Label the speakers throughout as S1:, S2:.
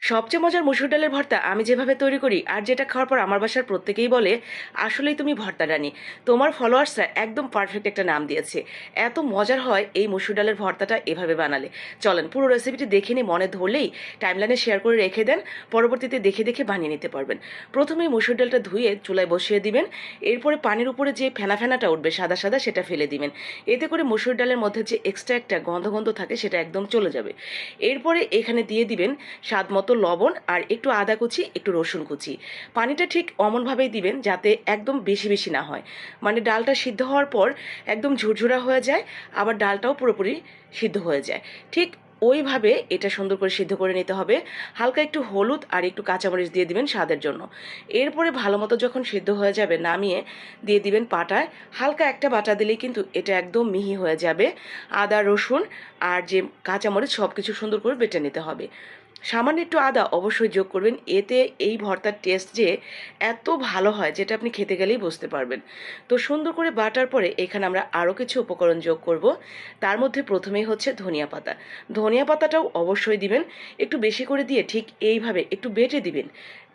S1: সবচেয়ে মজার মসুর ডালের ভর্তা আমি যেভাবে তৈরি করি আর যেটা খাওয়ার পর আমার বাসার প্রত্যেকেই বলে আসলেই তুমি ভর্তা রানী। তোমার ফলোয়ার্সরা একদম পারফেক্ট একটা নাম দিয়েছে। এত মজার হয় এই মসুর ডালের ভর্তাটা এভাবে বানালে। চলেন পুরো রেসিপিটি দেখে নিয়ে মনে ধরলেই টাইমলাইনে শেয়ার করে রেখে দেন, পরবর্তীতে দেখে দেখে বানিয়ে নিতে পারবেন। প্রথমেই মসুর ডালটা ধুয়ে চুলায় বসিয়ে দিবেন। এরপরে পানির উপরে যে ফেনা ফেনাটা উঠবে সাদা সাদা সেটা ফেলে দিবেন। এতে করে মসুর ডালের মধ্যে যে এক্সট্রা একটা গন্ধ গন্ধ থাকে সেটা একদম চলে যাবে। এরপরে এখানে দিয়ে দিবেন স্বাদ মতো লবণ আর একটু আদা কুচি, একটু রসুন কুচি। পানিটা ঠিক অমনভাবেই দিবেন যাতে একদম বেশি বেশি না হয়, মানে ডালটা সিদ্ধ হওয়ার পর একদম ঝুরঝুরা হয়ে যায়, আবার ডালটাও পুরোপুরি সিদ্ধ হয়ে যায়। ঠিক ওইভাবে এটা সুন্দর করে সিদ্ধ করে নিতে হবে। হালকা একটু হলুদ আর একটু কাঁচামরিচ দিয়ে দিবেন স্বাদের জন্য। এরপরে ভালো মতো যখন সিদ্ধ হয়ে যাবে নামিয়ে দিয়ে দিবেন পাটায়। হালকা একটা বাটা দিলেই কিন্তু এটা একদম মিহি হয়ে যাবে। আদা রসুন আর যে কাঁচামরিচ সব কিছু সুন্দর করে বেটে নিতে হবে। সামান্য একটু আদা অবশ্যই যোগ করবেন, এতে এই ভর্তার টেস্ট যে এত ভালো হয় যেটা আপনি খেতে গেলেই বুঝতে পারবেন। তো সুন্দর করে বাটার পরে এখানে আমরা আরও কিছু উপকরণ যোগ করব। তার মধ্যে প্রথমেই হচ্ছে ধনিয়া পাতা। ধনিয়া পাতাটাও অবশ্যই দিবেন, একটু বেশি করে দিয়ে ঠিক এইভাবে একটু বেটে দিবেন।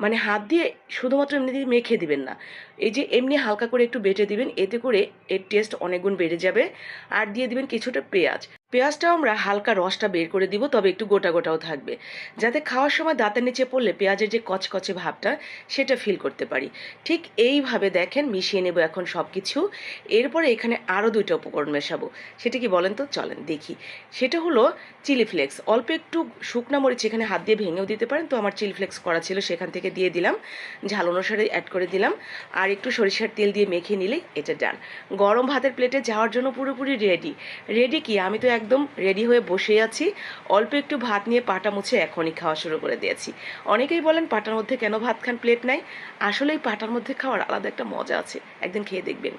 S1: মানে হাত দিয়ে শুধুমাত্র এমনি দিয়ে মেখে দিবেন না, এই যে এমনি হালকা করে একটু বেটে দিবেন, এতে করে এর টেস্ট অনেক গুণ বেড়ে যাবে। আর দিয়ে দিবেন কিছুটা পেঁয়াজ। পেঁয়াজটাও আমরা হালকা রসটা বের করে দিব, তবে একটু গোটা গোটাও থাকবে, যাতে খাওয়ার সময় দাঁতের নিচে পড়লে পেঁয়াজের যে কচকচে ভাবটা সেটা ফিল করতে পারি। ঠিক এইভাবে দেখেন মিশিয়ে নেব এখন সব কিছু। এরপরে এখানে আরও দুইটা উপকরণ মেশাবো। সেটা কি বলেন তো, চলেন দেখি। সেটা হলো চিলি ফ্লেক্স। অল্প একটু শুকনা মরিচ এখানে হাত দিয়ে ভেঙেও দিতে পারেন, তো আমার চিলি ফ্লেক্স করা ছিল সেখান থেকে দিয়ে দিলাম। ঝাল অনুসারে অ্যাড করে দিলাম। আর একটু সরিষার তেল দিয়ে মেখে নিলেই এটা ডান। গরম ভাতের প্লেটে যাওয়ার জন্য পুরোপুরি রেডি। রেডি কি, আমি তো একদম রেডি হয়ে বসে আছি। অল্প একটু ভাত নিয়ে পাটা মুছে এখনই খাওয়া শুরু করে দিয়েছি। অনেকেই বলেন পাটার মধ্যে কেন ভাত খান, প্লেট নাই। আসলে এই পাটার মধ্যে খাওয়ার আলাদা একটা মজা আছে, একদিন খেয়ে দেখবেন।